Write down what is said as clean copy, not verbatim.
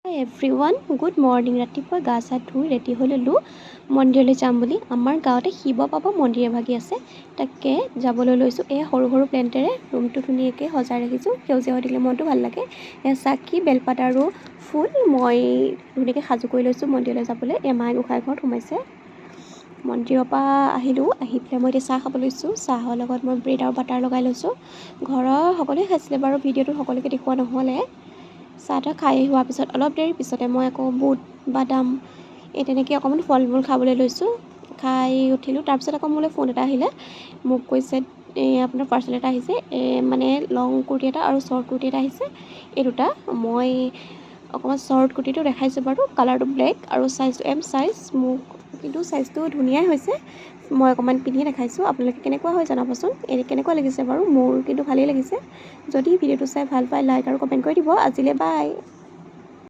হাই everyone, good morning. ৰাতিপুৱা গা চা ধুই ৰেডি হৈ ল'লোঁ মন্দিৰলৈ যাম বুলি। আমাৰ গাঁৱতে শিৱ বাবা মন্দিৰ এভাগি আছে, তাকে যাবলৈ লৈছোঁ। এয়া সৰু সৰু প্লেণ্টেৰে ৰুমটো ধুনীয়াকৈ সজাই ৰাখিছোঁ, সেউজীয়া হৈ থাকিলে মনটো ভাল লাগে। এয়া চাকি, বেলপাত আৰু ফুল মই ধুনীয়াকৈ সাজু কৰি লৈছোঁ মন্দিৰলৈ যাবলৈ। মায়ে গোঁসাই ঘৰত সোমাইছে। মন্দিৰৰ পৰা আহিলোঁ, আহি পেলাই মই এতিয়া চাহ খাব লৈছোঁ। চাহৰ লগত মই ব্ৰেড আৰু বাটাৰ লগাই লৈছোঁ। ঘৰৰ সকলোৱে খাইছিলে বাৰু, ভিডিঅ'টোত সকলোকে দেখুওৱা নহ'লে। চাহ তাহ খাই হোৱাৰ পিছত অলপ দেৰি পিছতে মই আকৌ বুট, বাদাম তেনেকৈ অকণমান ফল মূল খাবলৈ লৈছোঁ। খাই উঠিলোঁ, তাৰপিছত আকৌ মোলৈ ফোন এটা আহিলে। মোক কৈছে আপোনাৰ পাৰ্চেল এটা আহিছে, মানে লং কুৰ্তি এটা আৰু শ্বৰ্ট কুৰ্তি এটা আহিছে, এই দুটা। মই অকণমান শ্বৰ্ট কুৰ্তিটো দেখাইছোঁ বাৰু, কালাৰটো ব্লেক আৰু চাইজটো M চাইজ। মোক কিন্তু চাইজটো ধুনীয়াই হৈছে। মই অকণমান পিন্ধি দেখাইছোঁ, আপোনালোকে কেনেকুৱা হয় জনাবচোন। কেনেকুৱা লাগিছে বাৰু, মোৰ কিন্তু ভালেই লাগিছে। যদি ভিডিঅ'টো চাই ভাল পায় লাইক আৰু কমেণ্ট কৰি দিব। আজিলৈ বাই।